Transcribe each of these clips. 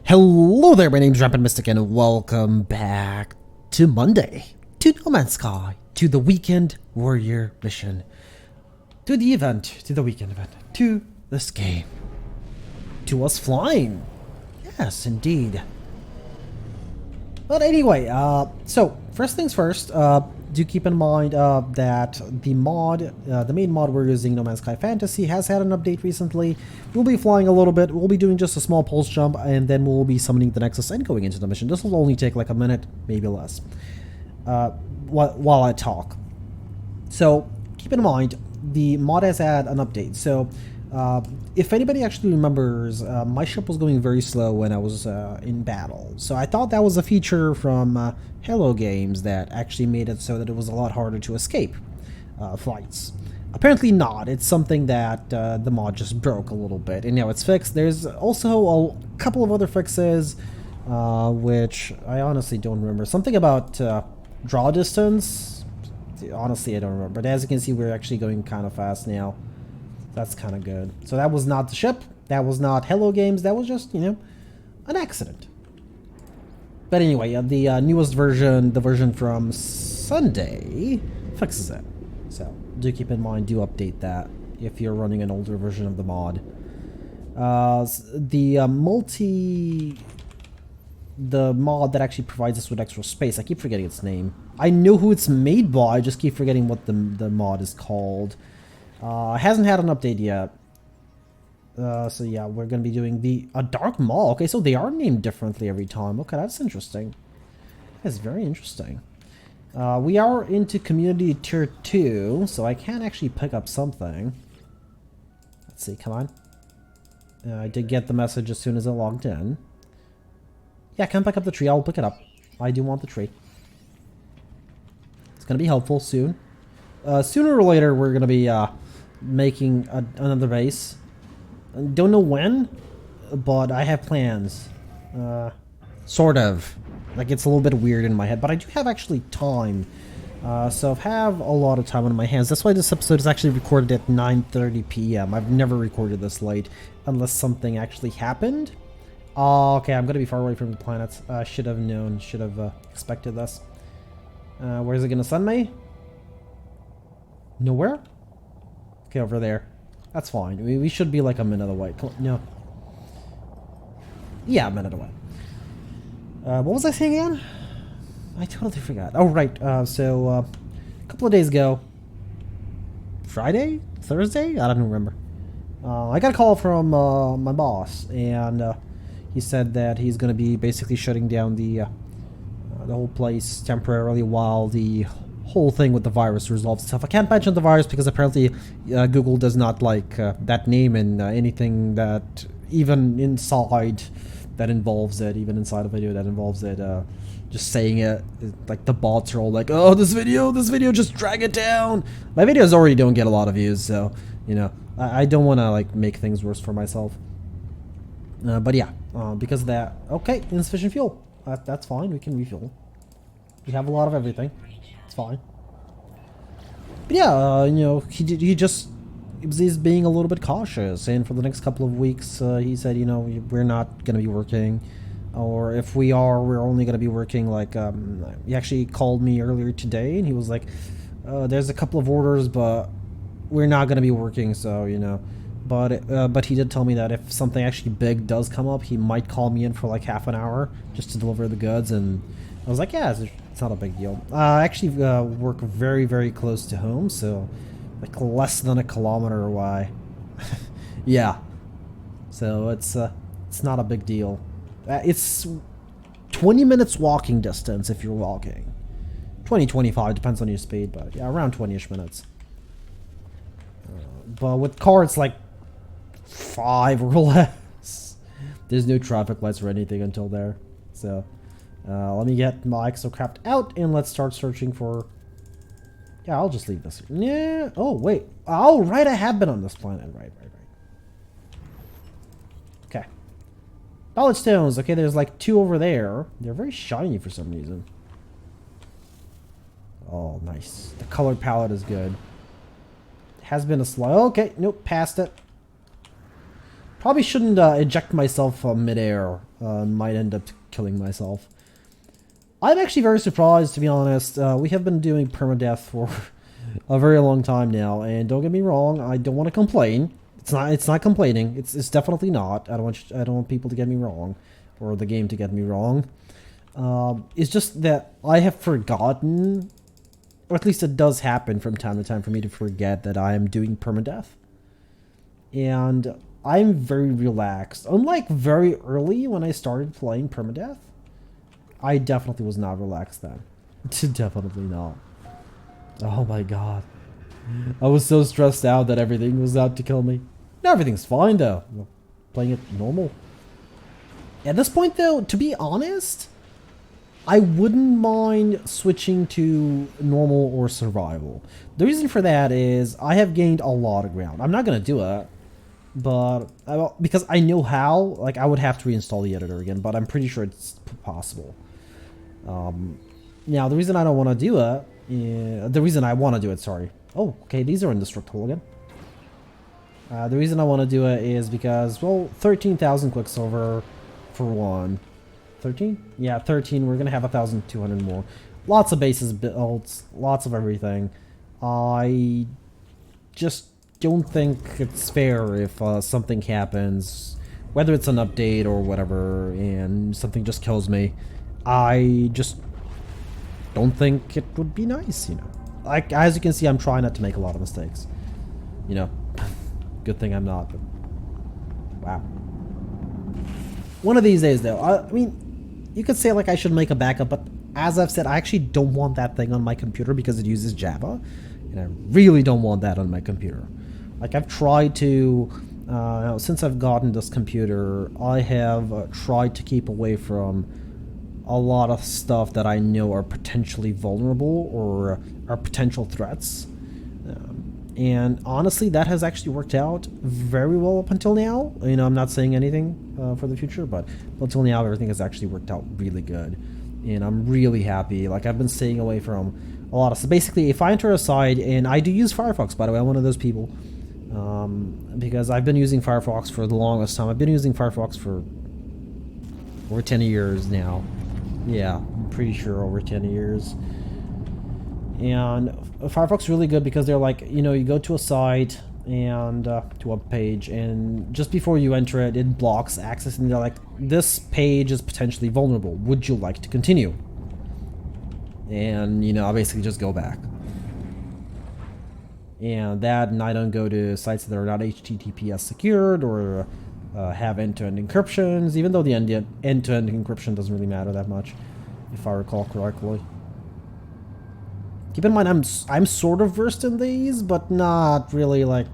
Hello there, my name's Rampant and welcome back to Monday, to No Man's Sky, to the Weekend Warrior mission, to the event, to the weekend event, to this game, to us flying. Yes, indeed. But anyway, so first things first, do keep in mind that the main mod we're using, No Man's Sky Fantasy, has had an update recently. We'll be flying a little bit, we'll be doing just a small pulse jump, and then we'll be summoning the Nexus and going into the mission. This will only take like a minute, maybe less, while I talk. So keep in mind, the mod has had an update. So if anybody actually remembers, my ship was going very slow when I was in battle. So I thought that was a feature from Hello Games that actually made it so that it was a lot harder to escape flights. Apparently not. It's something that the mod just broke a little bit, and now it's fixed. There's also a couple of other fixes, which I honestly don't remember. Something about draw distance. Honestly, I don't remember. But as you can see, we're actually going kind of fast now. That's kind of good. So that was not the ship. That was not Hello Games. That was just, you know, an accident. But anyway, the newest version, the version from Sunday, fixes it. So do keep in mind, do update that if you're running an older version of the mod. The mod that actually provides us with extra space, I keep forgetting its name. I know who it's made by, I just keep forgetting what the mod is called. Hasn't had an update yet. So yeah, we're gonna be doing a dark maw. Okay, so they are named differently every time. Okay, that's interesting. That's very interesting. We are into community tier 2, so I can actually pick up something. Let's see, come on. I did get the message as soon as I logged in. Yeah, come pick up the tree. I'll pick it up. I do want the tree. It's gonna be helpful soon. Sooner or later, we're gonna be making another base. Don't know when, but I have plans. Sort of. Like, it's a little bit weird in my head, but I do have actually time. So I have a lot of time on my hands. That's why this episode is actually recorded at 9:30 p.m. I've never recorded this late unless something actually happened. Okay, I'm gonna be far away from the planets. Should have known, should have expected this. Where is it gonna send me? Nowhere? Okay, over there. That's fine. We should be like a minute away. No. Yeah, a minute away. What was I saying again? I totally forgot. Oh, right. So, a couple of days ago, Friday? Thursday? I don't remember. I got a call from my boss, and he said that he's going to be basically shutting down the whole place temporarily while the whole thing with the virus resolves itself. I can't mention the virus because apparently Google does not like that name and anything that even inside that involves it, even inside a video that involves it, just saying it, like the bots are all like, oh, this video, just drag it down. My videos already don't get a lot of views, so, you know, I don't want to like make things worse for myself. But yeah, because of that, okay, insufficient fuel. That's fine, we can refuel. We have a lot of everything. It's fine. But yeah, you know, he's being a little bit cautious, and for the next couple of weeks, he said, you know, we're not going to be working, or if we are, we're only going to be working like, he actually called me earlier today, and he was like, there's a couple of orders, but we're not going to be working, so, you know, but he did tell me that if something actually big does come up, he might call me in for like half an hour just to deliver the goods, and I was like, yeah, it's not a big deal. I actually work very, very close to home, so like less than a kilometer away. Yeah. So it's not a big deal. It's 20 minutes walking distance if you're walking. 20-25, depends on your speed, but yeah, around 20-ish minutes. But with car, it's like 5 or less. There's no traffic lights or anything until there. So let me get my exocraft out and let's start searching for... Yeah, I'll just leave this. Yeah. Oh, wait. Oh, right. I have been on this planet. Right. Okay. Knowledge stones. Okay, there's like 2 over there. They're very shiny for some reason. Oh, nice. The color palette is good. Has been a slow. Okay, nope, passed it. Probably shouldn't eject myself midair. Might end up killing myself. I'm actually very surprised, to be honest. We have been doing permadeath for a very long time now, and don't get me wrong, I don't want to complain. It's not complaining. It's definitely not. I don't want people to get me wrong, or the game to get me wrong. It's just that I have forgotten, or at least it does happen from time to time for me to forget that I am doing permadeath. And I'm very relaxed. Unlike very early when I started playing permadeath, I definitely was not relaxed then. Definitely not. Oh my god. I was so stressed out that everything was out to kill me. Now everything's fine though. I'm playing it normal. At this point though, to be honest, I wouldn't mind switching to normal or survival. The reason for that is I have gained a lot of ground. I'm not going to do it, but because I know how, like I would have to reinstall the editor again, but I'm pretty sure it's possible. Now the reason I don't want to do it, the reason I want to do it, sorry. Oh, okay, these are indestructible again. The reason I want to do it is because, well, 13,000 Quicksilver for one. 13? Yeah, 13. We're going to have 1,200 more. Lots of bases built, lots of everything. I just don't think it's fair if something happens, whether it's an update or whatever, and something just kills me. I just don't think it would be nice, you know. Like, as you can see, I'm trying not to make a lot of mistakes. You know, good thing I'm not, but wow. One of these days, though, I mean, you could say, like, I should make a backup, but as I've said, I actually don't want that thing on my computer because it uses Java, and I really don't want that on my computer. Like, I've tried to, since I've gotten this computer, I have tried to keep away from a lot of stuff that I know are potentially vulnerable or are potential threats. And honestly, that has actually worked out very well up until now. You know, I'm not saying anything for the future, but until now, everything has actually worked out really good. And I'm really happy. Like, I've been staying away from a lot of stuff. Basically, if I enter a site, and I do use Firefox, by the way, I'm one of those people. Because I've been using Firefox for the longest time. I've been using Firefox for over 10 years now. Yeah, I'm pretty sure over 10 years. And Firefox is really good because they're like, you know, you go to a site and to a page, and just before you enter it, it blocks access, and they're like, this page is potentially vulnerable. Would you like to continue? And, you know, I basically just go back. And that, and I don't go to sites that are not HTTPS secured or have end-to-end encryptions, even though the end-to-end encryption doesn't really matter that much, if I recall correctly. Keep in mind, I'm sort of versed in these, but not really, like,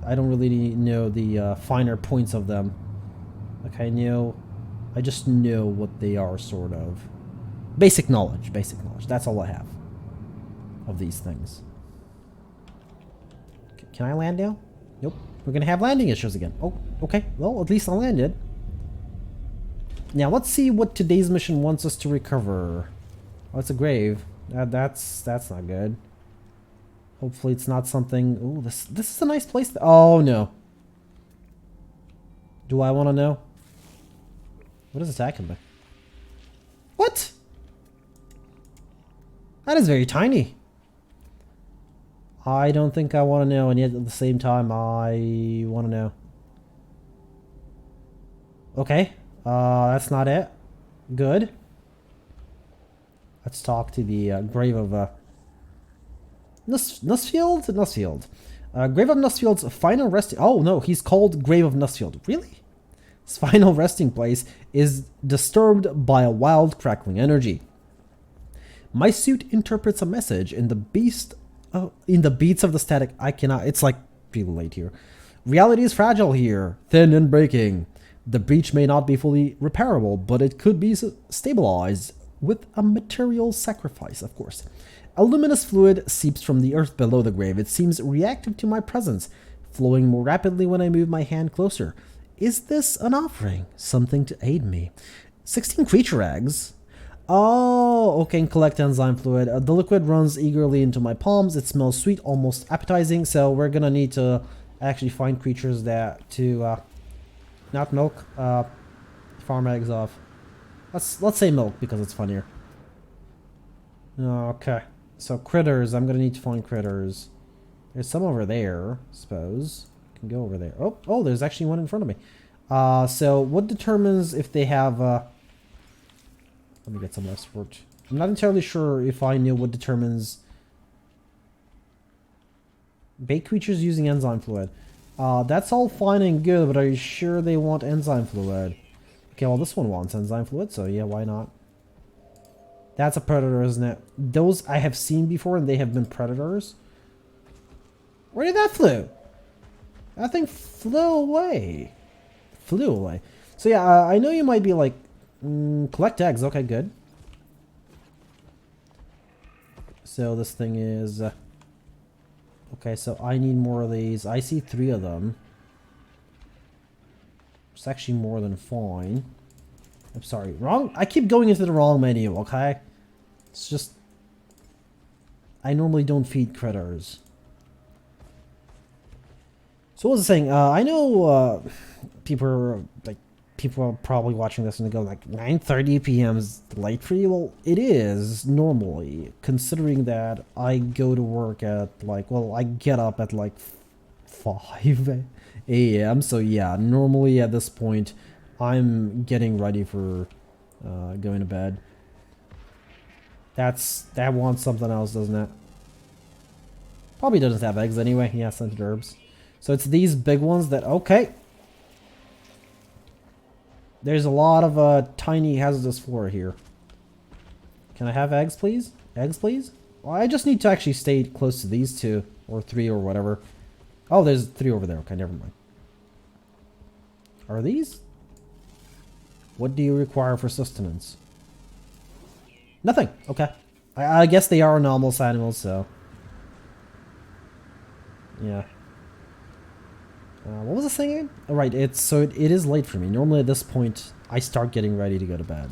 I don't really know the finer points of them. Like, I just know what they are, sort of. Basic knowledge, that's all I have of these things. Can I land now? Nope. We're gonna have landing issues again. Oh, okay. Well, at least I landed. Now, let's see what today's mission wants us to recover. Oh, it's a grave. That's not good. Hopefully it's not something... Ooh, this is a nice place. Oh, no. Do I want to know? What is attacking me? What? That is very tiny. I don't think I want to know, and yet at the same time, I want to know. Okay. That's not it. Good. Let's talk to the grave of Nussfield? Nussfield. Grave of Nussfield's final resting... Oh, no, he's called Grave of Nussfield. Really? His final resting place is disturbed by a wild, crackling energy. My suit interprets a message in the beats of the static. I cannot... It's like really late here. Reality is fragile here, thin and breaking. The breach may not be fully repairable, but it could be stabilized with a material sacrifice, of course. A luminous fluid seeps from the earth below the grave. It seems reactive to my presence, flowing more rapidly when I move my hand closer. Is this an offering? Something to aid me? 16 creature eggs? Oh, okay, and collect enzyme fluid. The liquid runs eagerly into my palms. It smells sweet, almost appetizing, so we're gonna need to actually find creatures that to not milk, farm eggs off. Let's say milk because it's funnier. Okay, so critters. I'm gonna need to find critters. There's some over there, I suppose. Can go over there. Oh, there's actually one in front of me. So what determines if they have? Let me get some less support. I'm not entirely sure if I knew what determines bait creatures using enzyme fluid. That's all fine and good, but are you sure they want enzyme fluid? Okay, well this one wants enzyme fluid, so yeah, why not? That's a predator, isn't it? Those I have seen before, and they have been predators. Where did that flew? That thing flew away. Flew away. So yeah, I know you might be like, collect eggs. Okay, good. So this thing is... okay, so I need more of these. I see 3 of them. It's actually more than fine. I'm sorry. Wrong? I keep going into the wrong menu, okay? It's just... I normally don't feed critters. So what was I saying? I know people are probably watching this and they go like 9:30 p.m. is late for you. Well, it is normally, considering that I go to work at like, well, I get up at like 5 a.m. So yeah, normally at this point, I'm getting ready for going to bed. That wants something else, doesn't it? Probably doesn't have eggs anyway. Yeah, scented herbs. So it's these big ones that, okay. There's a lot of tiny hazardous flora here. Can I have eggs, please? Eggs, please? Well, I just need to actually stay close to these 2 or 3 or whatever. Oh, there's 3 over there. Okay, never mind. Are these? What do you require for sustenance? Nothing. Okay. I guess they are anomalous animals, so... yeah. What was I saying? Oh, right, it is late for me. Normally at this point, I start getting ready to go to bed.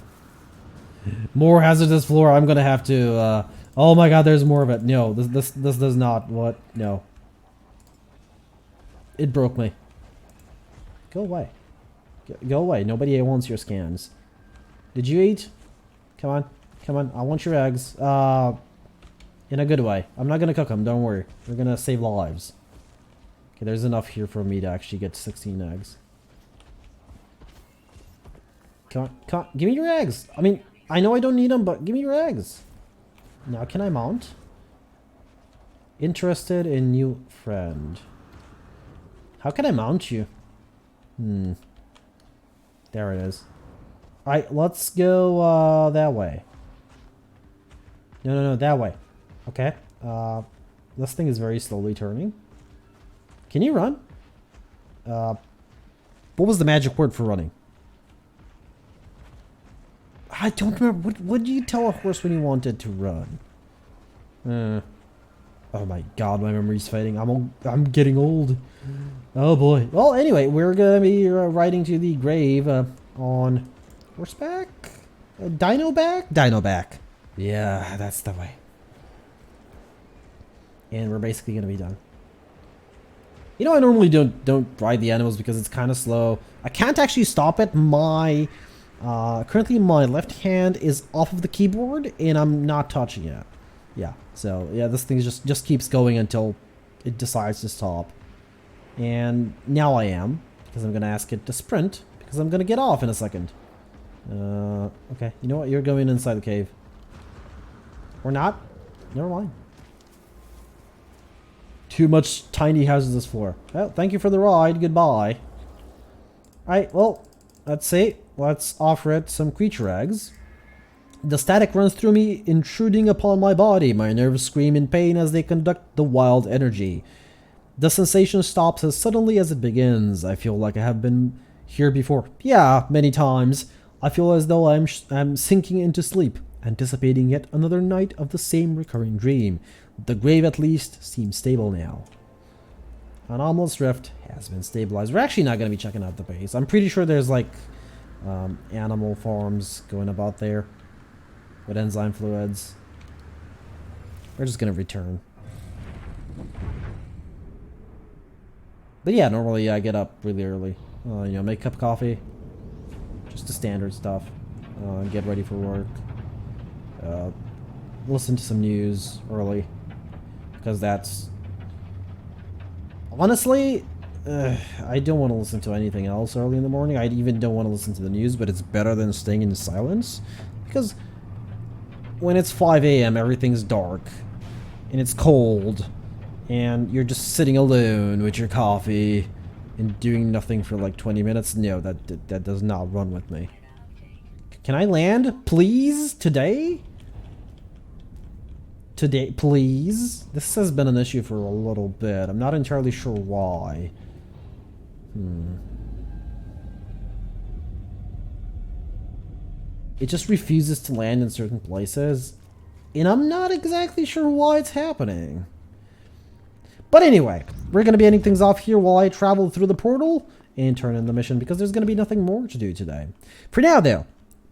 More hazardous flora. I'm gonna have to. Oh my God, there's more of it. No, this does not. What? No. It broke me. Go away. Go away. Nobody wants your scans. Did you eat? Come on, come on. I want your eggs. In a good way. I'm not gonna cook them. Don't worry. We're gonna save lives. Okay, there's enough here for me to actually get 16 eggs. Come on, give me your eggs! I mean, I know I don't need them, but give me your eggs! Now, can I mount? Interested in new friend. How can I mount you? There it is. Alright, let's go, that way. No, that way. Okay. This thing is very slowly turning. Can you run? What was the magic word for running? I don't remember. What do you tell a horse when you want it to run? Oh my God, my memory's fading. I'm getting old. Oh boy. Well, anyway, we're gonna be riding to the grave on horseback. Dino back. Dino back. Yeah, that's the way. And we're basically gonna be done. You know, I normally don't ride the animals because it's kind of slow. I can't actually stop it. My currently my left hand is off of the keyboard and I'm not touching it. Yeah, so yeah, this thing just keeps going until it decides to stop. And now I am, because I'm gonna ask it to sprint because I'm gonna get off in a second. Okay, you know what? You're going inside the cave. Or not? Never mind. Too much tiny hazardous floor. Well, thank you for the ride. Goodbye. Alright, well, let's see. Let's offer it some creature eggs. The static runs through me, intruding upon my body. My nerves scream in pain as they conduct the wild energy. The sensation stops as suddenly as it begins. I feel like I have been here before. Yeah, many times. I feel as though I'm sinking into sleep, anticipating yet another night of the same recurring dream. The grave at least seems stable now. Anomalous rift has been stabilized. We're actually not going to be checking out the base. I'm pretty sure there's like animal farms going about there with enzyme fluids. We're just going to return. But yeah, normally I get up really early. You know, make a cup of coffee. Just the standard stuff. Get ready for work. Listen to some news early. Because that's... Honestly, I don't want to listen to anything else early in the morning. I even don't want to listen to the news, but it's better than staying in silence. Because when it's 5 a.m., everything's dark. And it's cold. And you're just sitting alone with your coffee and doing nothing for like 20 minutes. No, that does not run with me. Can I land, please, today? Today, please? This has been an issue for a little bit. I'm not entirely sure why. It just refuses to land in certain places. And I'm not exactly sure why it's happening. But anyway, we're going to be ending things off here while I travel through the portal and turn in the mission because there's going to be nothing more to do today. For now, though,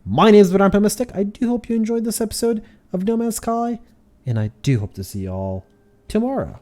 my name is Rampant. I do hope you enjoyed this episode of No Man's Sky, and I do hope to see you all tomorrow.